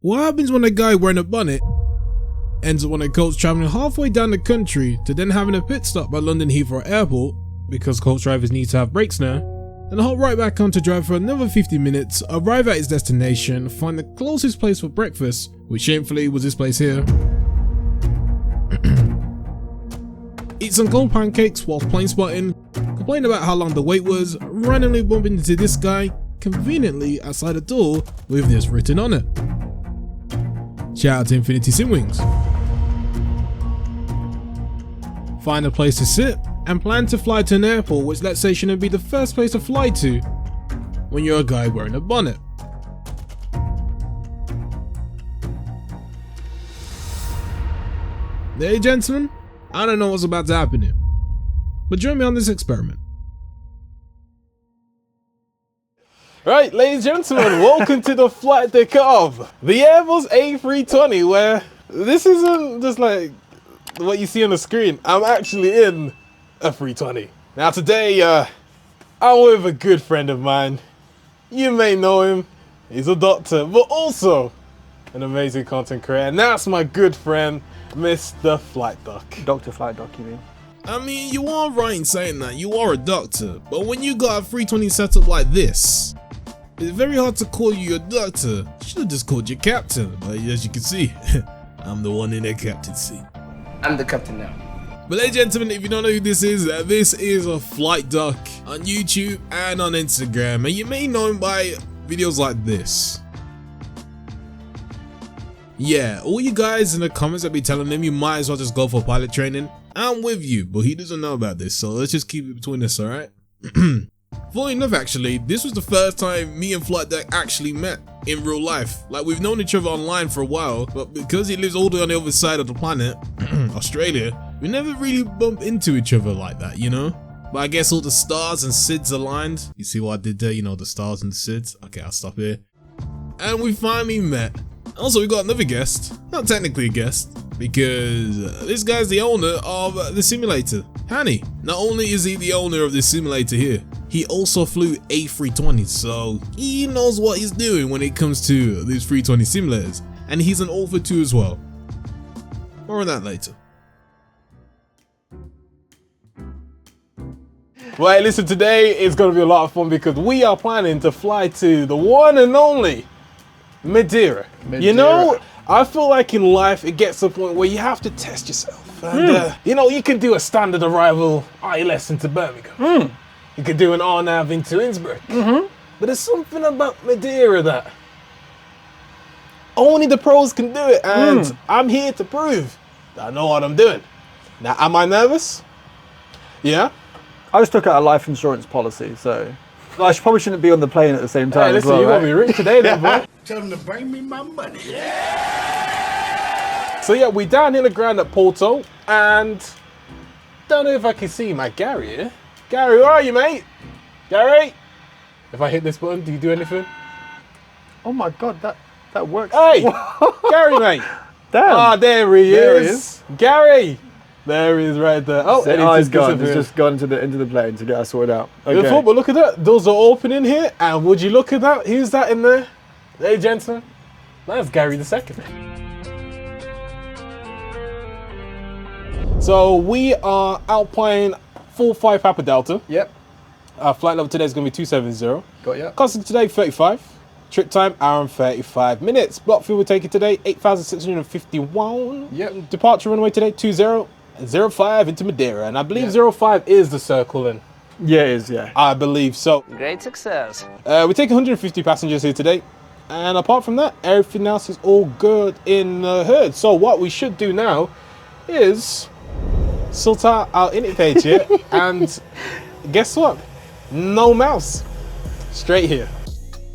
What happens when a guy wearing a bonnet ends up on a coach travelling halfway down the country to then having a pit stop at London Heathrow Airport, because coach drivers need to have breaks now, and hop right back on to drive for another 50 minutes, arrive at his destination, find the closest place for breakfast, which shamefully was this place here. Eat some cold pancakes whilst plane spotting, complain about how long the wait was, randomly bumping into this guy conveniently outside the door with this written on it. Shout out to Infinity Simwings. Find a place to sit and plan to fly to an airport, which let's say shouldn't be the first place to fly to when you're a guy wearing a bonnet. Hey gentlemen, I don't know what's about to happen here, but join me on this experiment. Right, ladies and gentlemen, welcome to the flight deck of the Airbus A320, where this isn't just like what you see on the screen. I'm actually in a 320. Now today, I'm with a good friend of mine. You may know him. He's a doctor, but also an amazing content creator. And that's my good friend, Mr. Flight Doc. Dr. Flight Doc, you mean? I mean, you are right in saying that, you are a doctor, but when you got a 320 setup like this, it's very hard to call you your doctor. You should have just called you captain, but as you can see, I'm the one in the captain seat. I'm the captain now. But ladies and gentlemen, if you don't know who this is a Flight Doc on YouTube and on Instagram, and you may know him by videos like this. Yeah, all you guys in the comments that be telling him you might as well just go for pilot training, I'm with you, but he doesn't know about this, so let's just keep it between us, alright? Funny enough, actually, this was the first time me and Flight Doc actually met in real life. Like, we've known each other online for a while, but because he lives all the way on the other side of the planet, Australia, we never really bumped into each other like that, you know? But I guess all the stars and SIDS aligned. You see what I did there? You know, the stars and the SIDS. Okay, I'll stop here. And we finally met. Also, we got another guest. Not technically a guest, because this guy's the owner of the simulator, Hanny. Not only is he the owner of this simulator here, he also flew A320s, so he knows what he's doing when it comes to these 320 simulators. And he's an author too as well. More on that later. Well, hey, listen, today is going to be a lot of fun because we are planning to fly to the one and only Madeira. You know, I feel like in life it gets to the point where you have to test yourself. And, you know, you can do a standard arrival ILS into Birmingham. You could do an RNAV into Innsbruck. But there's something about Madeira that only the pros can do it. And I'm here to prove that I know what I'm doing. Now, am I nervous? Yeah. I just took out a life insurance policy, so I probably shouldn't be on the plane at the same time. Hey, listen, as well, you're right? going to be rich today then, boy. Tell them to bring me my money. So yeah, we down in the ground at Porto, and don't know if I can see my Gary here. Gary, where are you, mate? Gary? If I hit this button, do you do anything? Oh my god, that works. Hey! Gary, mate! Damn! Ah, there he is. Gary! There he is right there. Oh, and he's gone. He's just gone into the plane to get us sorted out. Okay. Beautiful, but look at that. Doors are opening here, and would you look at that? Who's that in there? Hey, gentlemen. That's Gary the Second. So we are outplaying 45 Papa Delta. Yep. Flight level today is going to be 270. Got ya. Costing today 35. Trip time, hour and 35 minutes. Block fuel we're taking today, 8,651. Yep. Departure runway today, 2005 into Madeira. And I believe 05 is the circle in. Yeah, it is, yeah. I believe so. Great success. We're taking 150 passengers here today. And apart from that, everything else is all good in the hood. So what we should do now is sort out our init page here. And guess what? No mouse. Straight here.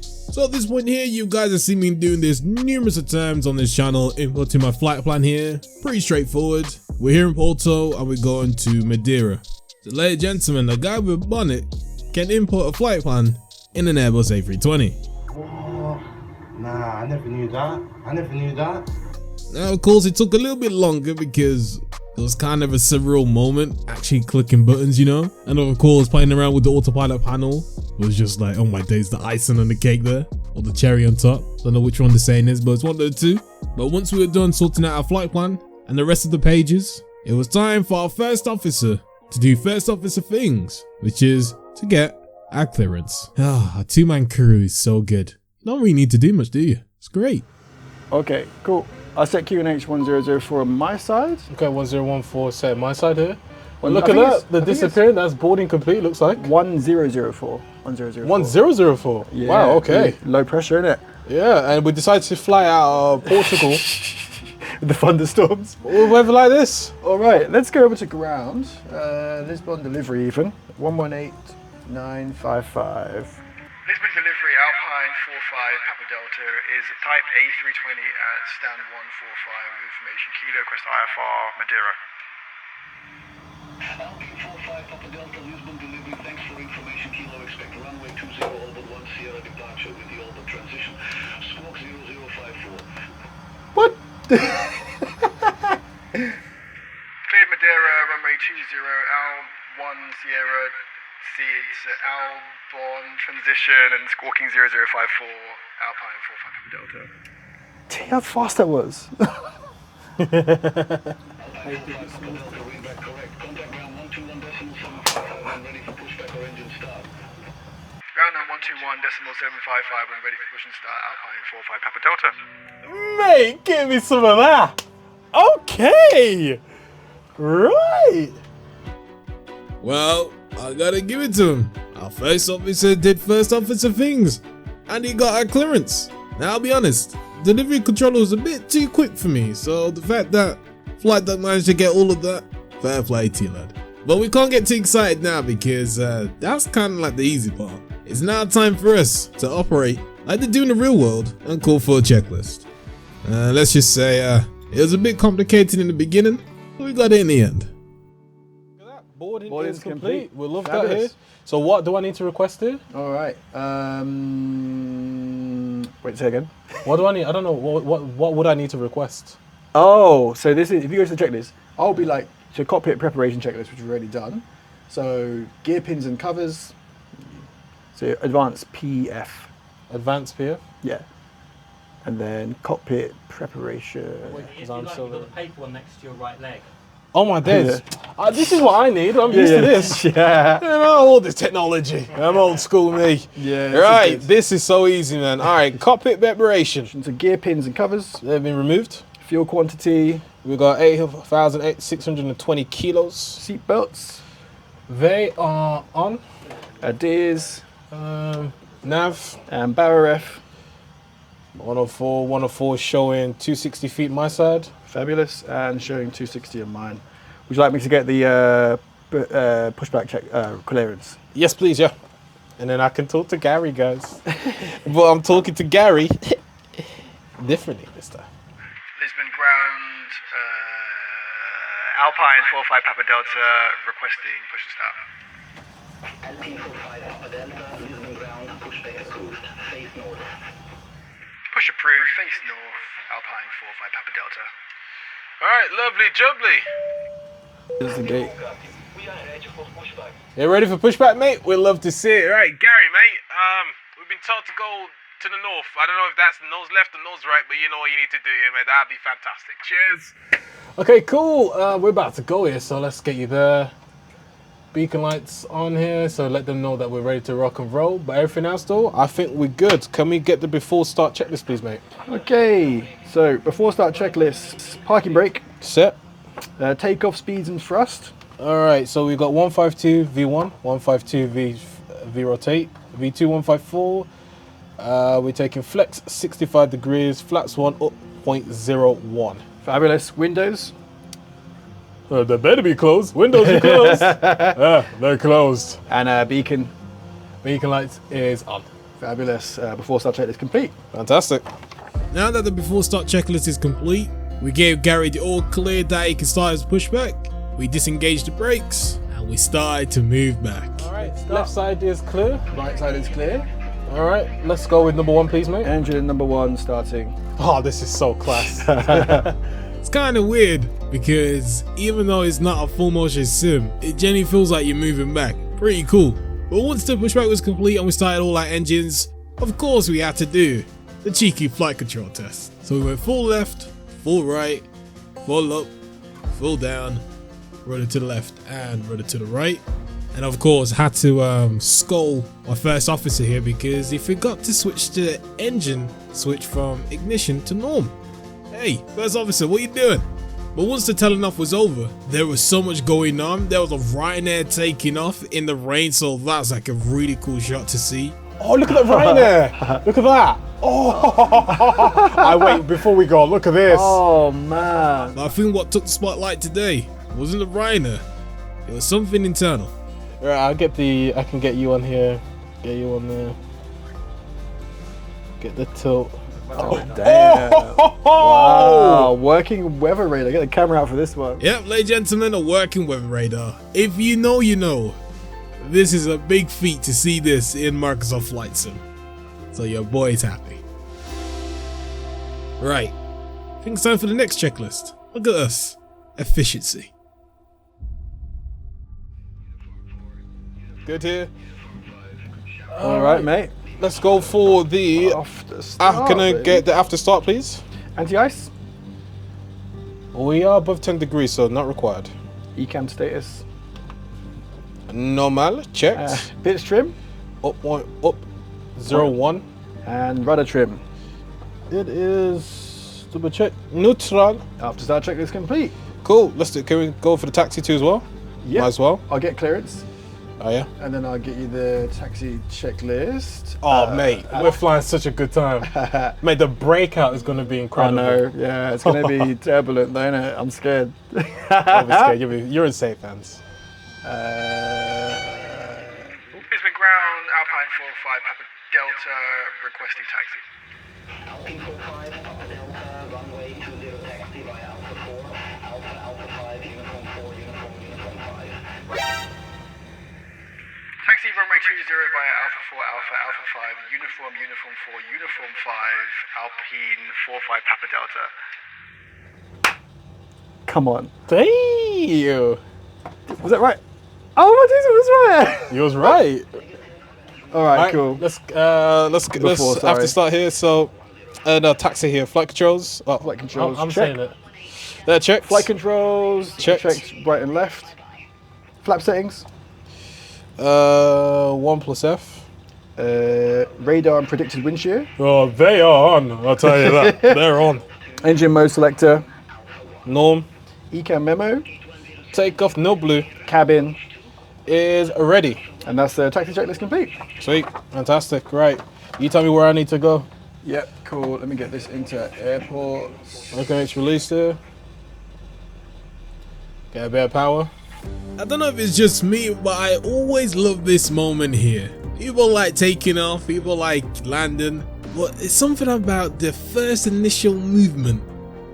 So at this point here, you guys have seen me doing this numerous of times on this channel, inputting my flight plan here. Pretty straightforward. We're here in Porto and we're going to Madeira. So ladies and gentlemen, a guy with a bonnet can input a flight plan in an Airbus A320. Oh, nah, I never knew that. Now of course it took a little bit longer because It was kind of a surreal moment, actually clicking buttons, you know? And of course, playing around with the autopilot panel was just like, oh my days, the icing on the cake there, or the cherry on top. Don't know which one the saying is, but it's one of the two. But once we were done sorting out our flight plan and the rest of the pages, it was time for our first officer to do first officer things, which is to get our clearance. Ah, our two-man crew is so good. You don't really need to do much, do you? It's great. Okay, cool. I set QNH 1004 on my side. Okay, 1014 set on my side here. Well, Look at that, the disappearing, that's boarding complete, looks like. 1004. 1004. 1004. Yeah, wow, okay. Low pressure, innit? Yeah, and we decided to fly out of Portugal. The thunderstorms. With weather like this. All right, let's go over to ground. Lisbon delivery even. 118955. Lisbon delivery Alpine 45 Papa Delta is type A320 at stand 145 information Kilo request IFR Madeira. Alpine 45 Papa Delta Lisbon delivery, thanks for information Kilo, expect runway 20 Albert 1 Sierra departure with the Albert transition. Squawk 0054. What? Cleared Madeira runway 20 Al 1 Sierra Seeds Albon transition and squawking 0054 Alpine 45 Papa Delta. See how fast that was. Ground 121.755 when ready for push and start Alpine 45 Papa Delta. Mate, give me some of that. Okay. Right. Well, I gotta give it to him. Our first officer did first officer things, and he got our clearance. Now, I'll be honest, delivery controller was a bit too quick for me, so the fact that flight deck managed to get all of that, fair play to you, lad. But we can't get too excited now because that's kind of like the easy part. It's now time for us to operate like they do in the real world and call for a checklist. Let's just say it was a bit complicated in the beginning, but we got it in the end. Boarding Boarding's is complete. complete. We love that Fabulous. here. So what do I need to request here? All right. Wait, say again. What do I need? I don't know. What would I need to request? Oh, so this is, if you go to the checklist, I'll be like, so cockpit preparation checklist, which we've already done. So gear pins and covers. So advanced PF. Advanced PF? Yeah. And then cockpit preparation. You've got the paper one next to your right leg. Oh my days. This is what I need. I'm used to this. Yeah. You know, all this technology. I'm old school me. Yeah. Right, this is so easy, man. All right, cockpit preparation. So gear pins and covers. They've been removed. Fuel quantity. We got 8,620 kilos. Seat belts. They are on. Adheres. Nav And BarraRef. 104 showing 260 feet my side. Fabulous. And showing 260 on mine. Would you like me to get the pushback check clearance? Yes, please, yeah. And then I can talk to Gary, guys. But I'm talking to Gary differently this time. Lisbon ground Alpine 45 Papa Delta requesting push and start. Alpine 45 Papa Delta, Lisbon ground, pushback approved. Face north. Push approved, face north, Alpine 45 Papa Delta. Alright, lovely jubbly. Here's the gate. We are ready for pushback. You ready for pushback, mate? We'd love to see it. Right, Gary, mate, we've been told to go to the north. I don't know if that's nose left or nose right, but you know what you need to do here, mate. That'd be fantastic. Cheers. Okay, cool. We're about to go here, so let's get you there. Beacon lights on here, so let them know that we're ready to rock and roll. But everything else, though, I think we're good. Can we get the before start checklist, please, mate? Okay. So before start checklist, parking brake, Set. takeoff speeds and thrust. All right, so we've got 152 V1, 152 V rotate, V2 154. We're taking flex 65 degrees, flaps 1 up 0.01. Fabulous. Windows. They better be closed. Windows are closed. They're closed. And beacon. Beacon lights is on. Fabulous. Before start checklist complete. Fantastic. Now that the before start checklist is complete, we gave Gary the all clear that he can start his pushback, we disengaged the brakes, and we started to move back. All right, left side is clear. Right side is clear. All right, let's go with number 1, please, mate. Engine number 1 starting. Oh, this is so class. It's kind of weird because even though it's not a full motion sim, it genuinely feels like you're moving back. Pretty cool. But once the pushback was complete and we started all our engines, of course we had to do the cheeky flight control test. So we went full left, full right, full up, full down, rudder to the left and rudder to the right. And of course had to scold my first officer here because he forgot to switch the engine switch from ignition to norm. Hey, first officer, what you doing? But once the telling off was over, there was so much going on. There was a Ryanair taking off in the rain, so that's like a really cool shot to see. Oh, look at that Ryanair! Look at that! Oh! Wait, before we go, look at this. Oh man! But I think what took the spotlight today wasn't the Ryanair. It was something internal. Right, I can get you on here. Get you on there. Get the tilt. Oh damn! Wow, working weather radar. Get the camera out for this one. Yep, ladies and gentlemen, a working weather radar. If you know, you know. This is a big feat to see this in Microsoft Flight Sim. So your boy's happy. Right, I think it's time for the next checklist. Look at us. Efficiency. Good here. All right, mate. Let's go for the. Can I get the after start, please? Anti-ice. We are above 10 degrees, so not required. Ecam status. Normal, checked. Pitch trim. Up 0-1. And rudder trim. It is double check. Neutral. After start checklist complete. Cool. Let's do. Can we go for the taxi too as well? Yeah. Might as well. I'll get clearance. Oh yeah. And then I'll get you the taxi checklist. Oh mate, we're flying such a good time. Mate, the breakout is going to be incredible. I know. Yeah, it's going to be turbulent, though, isn't it? I'm scared. Don't be scared. You're in safe hands. Brisbane ground, Alpine 45, Papa Delta, requesting taxi. Alpine 45, Papa Delta, runway 20 taxi via Alpha 4, Alpha 5, Uniform 4, Uniform 5. Taxi runway 20 via Alpha 4, Alpha 5, Uniform 4, Uniform 5, Alpine 45, Papa Delta. Come on. Damn. Was that right? Oh, my Jesus, was right. You was right. All right, cool. Let's have to start here. So, no, taxi here. Flight controls. Oh, Flight controls. I'm check. saying it. They're checked. Flight controls. Checked. Checked right and left. Flap settings. 1+F. Radar and predicted wind shear. Oh, they are on. I'll tell you that. They're on. Engine mode selector. Norm. Ecam memo. Takeoff. No blue. Cabin. Is ready. And that's the taxi checklist complete. Sweet. Fantastic. Right. You tell me where I need to go. Yep, cool. Let me get this into airport. Okay, it's released here. Get a bit of power. I don't know if it's just me, but I always love this moment here. People like taking off, people like landing, but it's something about the first initial movement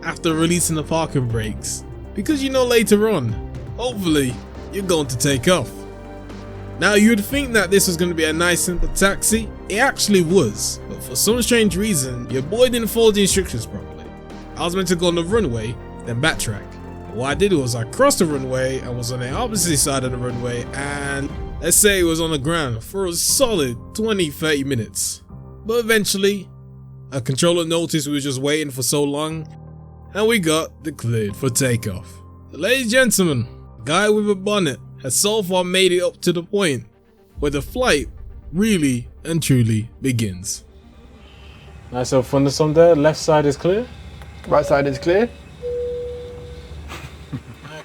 after releasing the parking brakes. Because you know later on, hopefully, you're going to take off. Now you'd think that this was going to be a nice simple taxi. It actually was, but for some strange reason, your boy didn't follow the instructions properly. I was meant to go on the runway, then backtrack. What I did was I crossed the runway and was on the opposite side of the runway, and let's say it was on the ground for a solid 20-30 minutes. But eventually, a controller noticed we were just waiting for so long, and we got declared for takeoff. Ladies and gentlemen, guy with a bonnet has so far made it up to the point where the flight really and truly begins. Nice little thunderstorm there. Left side is clear. Right side is clear.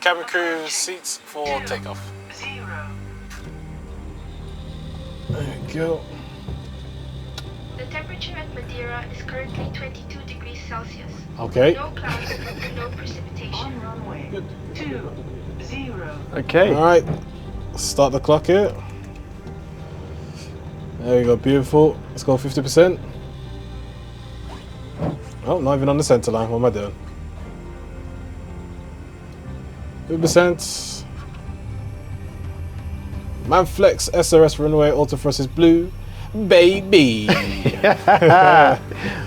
Cabin crew seats for takeoff. There we go. The temperature at Madeira is currently 22 degrees Celsius. Okay. No clouds, no precipitation. Runway 20. Okay. Alright. Start the clock here. There we go. Beautiful. Let's go 50%. Oh, not even on the center line. What am I doing? 2%. Manflex SRS runway auto thrust is blue. Baby.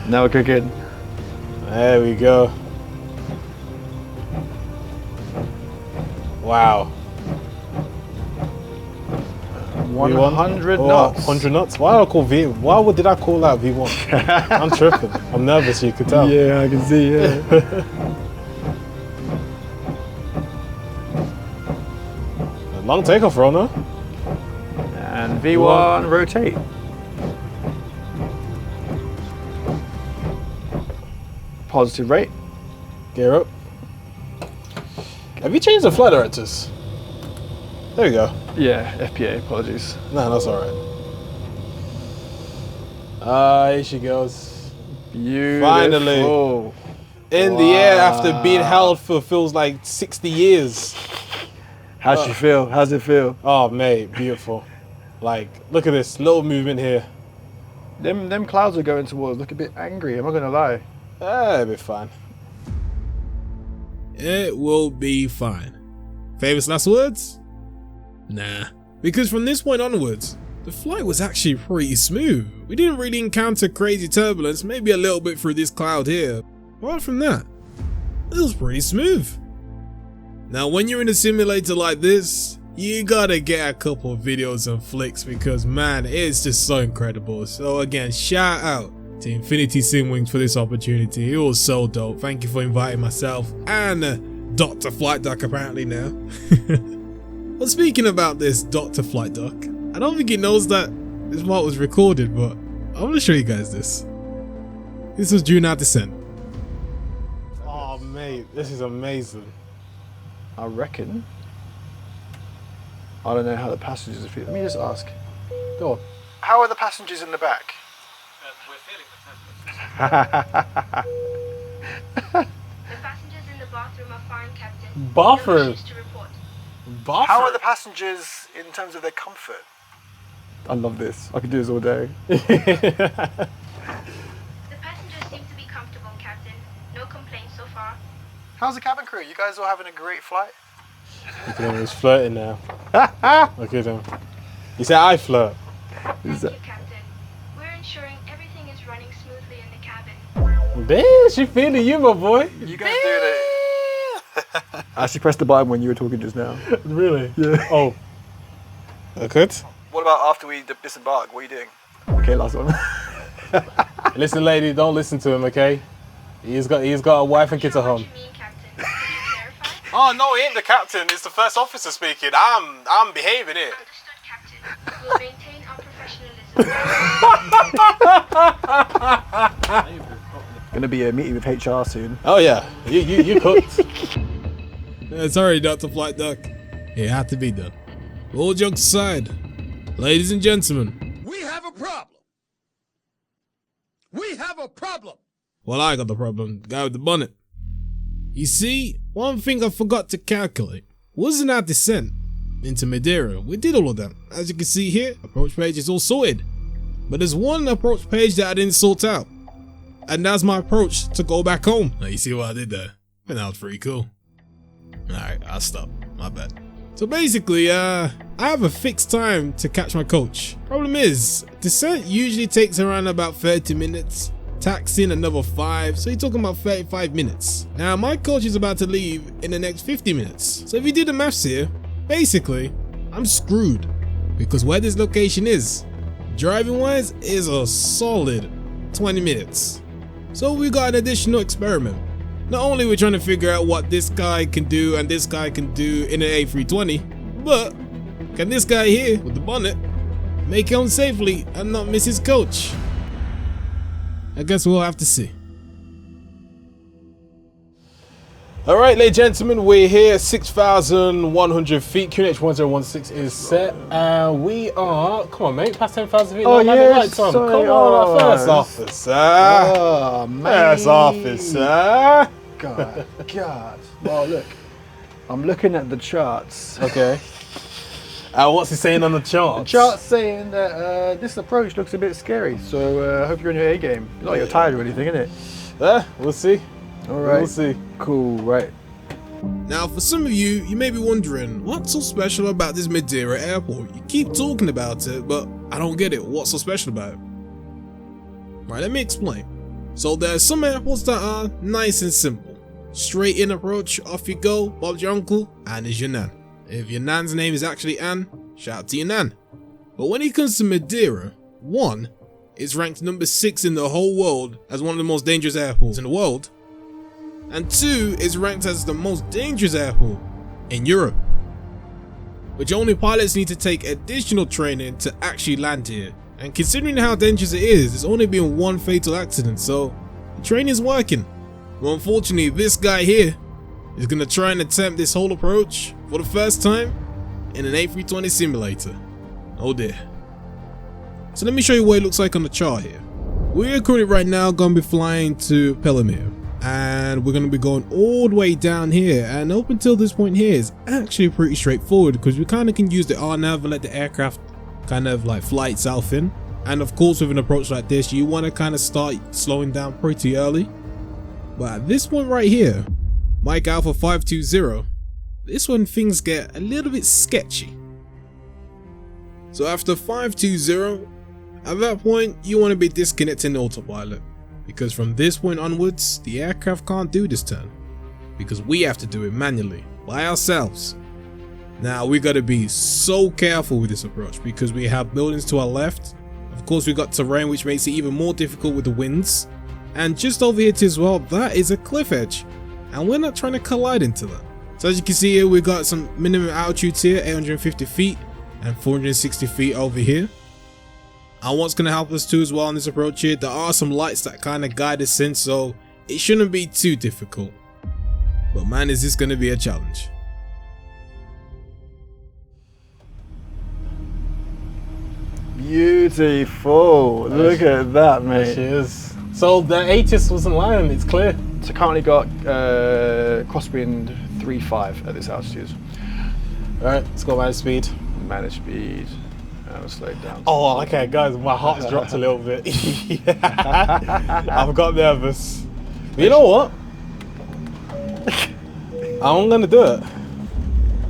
Now we're cooking. There we go. Wow. 100 Oh, knots. 100 knots. Why did I call V? Why did I call out V1? I'm tripping. I'm nervous. You could tell. Yeah, I can see. Yeah. Long takeoff, Rona. And V1 rotate. Positive rate. Gear up. Have you changed the flight directors? There we go. Yeah, FPA. Apologies. No, that's all right. Here she goes. Beautiful. Finally. In the air after being held for feels like 60 years. How's she feel? How's it feel? Oh, mate, beautiful. Like, look at this little movement here. Them clouds are going towards. Look a bit angry. I'm not gonna lie. It'll be fine. It will be fine. Famous last words? Nah. Because from this point onwards, the flight was actually pretty smooth. We didn't really encounter crazy turbulence, maybe a little bit through this cloud here. Apart from that, it was pretty smooth. Now when you're in a simulator like this, you gotta get a couple of videos and flicks because man, it's just so incredible. So again, shout out to Infinity Simwings for this opportunity. It was so dope. Thank you for inviting myself and Dr. Flight Duck apparently now. Well, speaking about this Dr. Flight Duck, I don't think he knows that this part was recorded, but I'm gonna show you guys this. This was during our descent. Oh, mate, this is amazing. I reckon. I don't know how the passengers are feeling. Let me just ask. Go on. How are the passengers in the back? The passengers in the bathroom are fine, Captain. Bathroom? No issues to report. How are the passengers in terms of their comfort? I love this. I could do this all day. The passengers seem to be comfortable, Captain. No complaints so far. How's the cabin crew? You guys all having a great flight? Look at him, he's flirting now. Look at him. He said I flirt. Thank you, Captain. We're ensuring everything is running smoothly in the cabin. Damn, she feeling you, my boy. You guys doing it? I actually pressed the button when you were talking just now. Really? Yeah. Oh. Good. What about after we disembark? What are you doing? Okay, last one. Listen, lady, don't listen to him, okay? He's got a wife and kids at home. What do you mean, Captain? Could you clarify? Oh no, he ain't the captain. It's the first officer speaking. I'm behaving it. Understood, Captain. We'll maintain our professionalism. Gonna be a meeting with HR soon. Oh yeah, you cooked. Sorry, Dr. Flight Duck. It had to be done. All jokes aside, ladies and gentlemen, We have a problem. We have a problem. well, I got the problem, the guy with the bonnet. You see, one thing I forgot to calculate wasn't our descent into Madeira. We did all of that. As you can see here, approach page is all sorted. But there's one approach page that I didn't sort out. And that's my approach to go back home. Now you see what I did there? And that was pretty cool. Alright, I'll stop. My bad. So basically, I have a fixed time to catch my coach. Problem is, descent usually takes around about 30 minutes. Taxiing another 5, so you're talking about 35 minutes. Now my coach is about to leave in the next 50 minutes. So if you do the maths here, basically, I'm screwed. Because where this location is, driving wise, is a solid 20 minutes. So we got an additional experiment. Not only we're trying to figure out what this guy can do and this guy can do in an A320, but can this guy here with the bonnet make it home safely and not miss his coach? I guess we'll have to see. Alright, ladies and gentlemen, we're here at 6,100 feet. QNH 1016 is set, and we are. Come on, mate, past 10,000 feet. Oh, now, yes, lights on. sorry, Come on, oh. first officer. Oh, man. First officer. God. Well, look. I'm looking at the charts. Okay. What's he saying on the chart? The chart's saying that this approach looks a bit scary, so I hope you're on your A game. Not like you're tired or anything, innit? We'll see. All right. We'll see. Cool, right. Now for some of you, you may be wondering, what's so special about this Madeira airport? You keep talking about it, but I don't get it. What's so special about it? Right, let me explain. So there's some airports that are nice and simple. Straight in approach, off you go, Bob's your uncle, and is your nan. If your nan's name is actually Anne, shout out to your nan. But when it comes to Madeira, 1, it's ranked number 6 in the whole world as one of the most dangerous airports in the world, and 2, is ranked as the most dangerous airport in Europe, which only pilots need to take additional training to actually land here. And considering how dangerous it is, there's only been 1 fatal accident, so the training is working. But unfortunately, this guy here is going to try and attempt this whole approach for the first time in an A320 simulator. Oh dear. So let me show you what it looks like on the chart here. We're currently right now going to be flying to Pellemere, and we're going to be going all the way down here, and up until this point here is actually pretty straightforward because we kind of can use the RNAV and let the aircraft kind of like fly itself in. And of course, with an approach like this, you want to kind of start slowing down pretty early. But at this point right here, Mike Alpha 520, this one things get a little bit sketchy. So after 520, at that point you want to be disconnecting the autopilot, because from this point onwards the aircraft can't do this turn, because we have to do it manually by ourselves. Now we got to be so careful with this approach because we have buildings to our left. Of course we got terrain which makes it even more difficult with the winds, and just over here too as well, that is a cliff edge, and we're not trying to collide into that. So as you can see here, we got some minimum altitudes here, 850 feet and 460 feet over here. And what's going to help us too as well on this approach here, there are some lights that kind of guide us in, so it shouldn't be too difficult. But man, is this going to be a challenge. Beautiful. Look at that, mate. Cheers. So the ATC wasn't lying, it's clear. So currently got crosswind 3.5 at this altitude. Alright, let's go manage speed. Manage speed. And we'll slow it down. Oh, okay, guys, my heart's dropped a little bit. I've got nervous. But you know what? I'm gonna do it.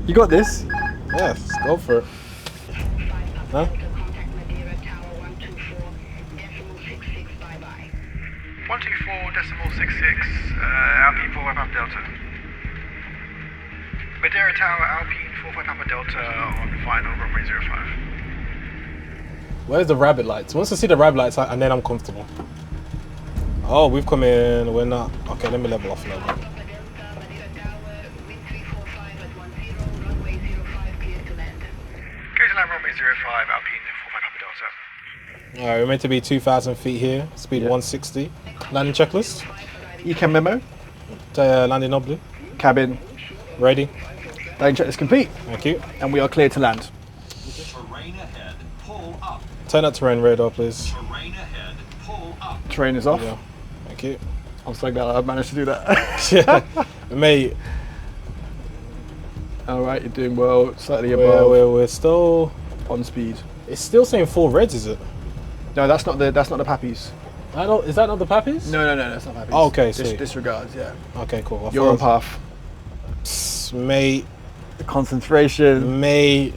You got this? Yes, go for it. Huh? 124.66, Alpine 45 Papa Delta. Madeira Tower, Alpine 45 Papa Delta on final runway 05. Where's the rabbit lights? Once I see the rabbit lights, and then I'm comfortable. Oh, we've come in, we're not. Okay, let me level off a little bit. Clear to land runway 05, Alpine 45 Papa Delta. Alright, we're meant to be 2,000 feet here, speed 160. Landing checklist. Ecam memo. Landing obli. Cabin. Ready. Landing checklist complete. Thank you. And we are clear to land. Terrain ahead, pull up. Turn that terrain radar, please. Terrain ahead, pull up. Terrain is off. Yeah. Thank you. I'm so glad I managed to do that. Yeah. Mate. Alright, you're doing well. Slightly above. We're still on speed. It's still saying 4 reds, is it? No, that's not the Pappies. Is that not the Pappies? No, that's not Pappies. Oh, okay, sweet. Disregards, yeah. Okay, cool. You're on path. Mate. The concentration. Mate.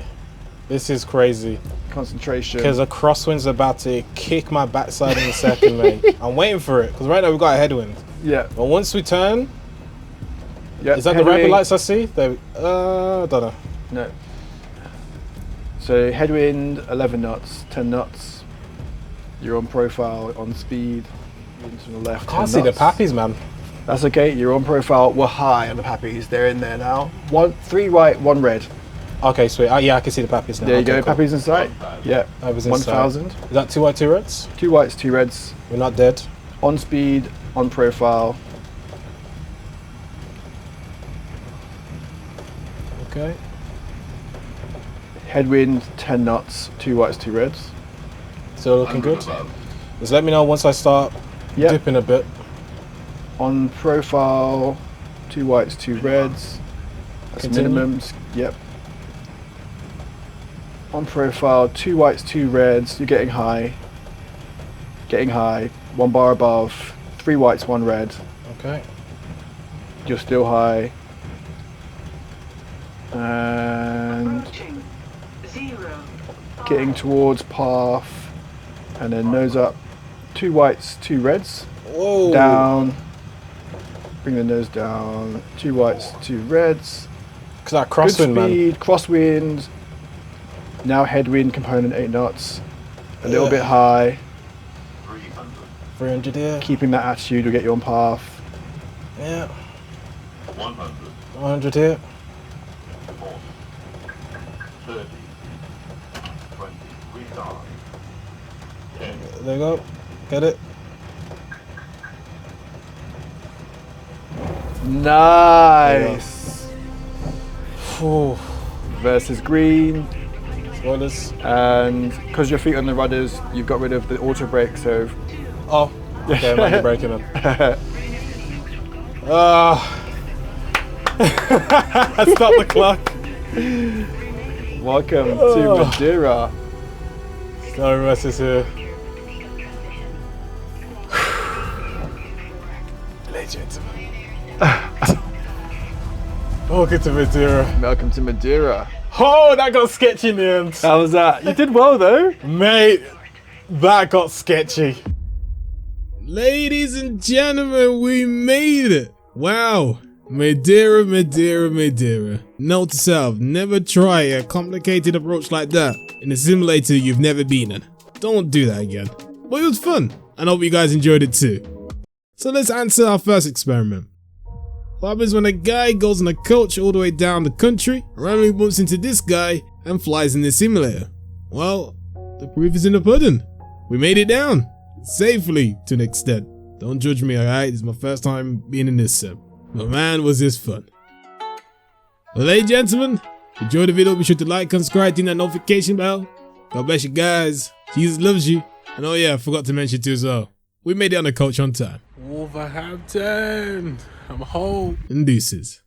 This is crazy. Concentration. Because a crosswind's about to kick my backside in a second, mate. I'm waiting for it, because right now we've got a headwind. Yeah. But once we turn, yeah. Is that the rapid lights I see? I don't know. No. So headwind, 11 knots, 10 knots. You're on profile, on speed. To the left. I can't see the Pappies, man. That's okay. You're on profile. We're high on the Pappies. They're in there now. 3 white, 1 red. Okay, sweet. Yeah, I can see the Pappies now. There you go. Cool. Pappies in sight. Yeah. 1,000. Is that 2 white, 2 reds? 2 whites, 2 reds. We're not dead. On speed, on profile. Okay. Headwind, 10 knots, 2 whites, 2 reds. Still looking good. Just let me know once I start dipping a bit. On profile, 2 whites, 2 reds. That's minimums. Yep. On profile, 2 whites, 2 reds. You're getting high. Getting high. 1 bar above. 3 whites, 1 red. Okay. You're still high. And getting towards path. And then nose up. 2 whites, 2 reds. Whoa. Down. Bring the nose down. 2 whites, 2 reds. Looks like Good crosswind, man. speed, crosswind. Now headwind component 8 knots. A little bit high. 300 here. Keeping that attitude will get you on path. Yeah. 100. 100 here. 30. 20. Restart. 10. There you go. Get it. Nice. Ooh. Versus green. Spoilers. And because your feet on the rudders, you've got rid of the auto brake, so. Oh. Okay, man, you're breaking them. Stop the clock. Welcome to Madeira. Sorry, versus here. Ladies and gentlemen. Welcome to Madeira. Welcome to Madeira. Oh, that got sketchy in the end. How was that? You did well though. Mate, that got sketchy. Ladies and gentlemen, we made it. Wow. Madeira, Madeira, Madeira. Note to self, never try a complicated approach like that in a simulator you've never been in. Don't do that again. But it was fun, and I hope you guys enjoyed it too. So let's answer our first experiment. What happens when a guy goes on a coach all the way down the country, randomly bumps into this guy, and flies in the simulator? Well, the proof is in the pudding. We made it down. Safely, to an extent. Don't judge me, alright? This is my first time being in this sim. But man, was this fun. Well, ladies and gentlemen, if you enjoyed the video, be sure to like and subscribe, hit that notification bell. God bless you guys. Jesus loves you. And oh yeah, I forgot to mention too as well. We made it on the coach on time. Wolverhampton. I'm home. And deuces.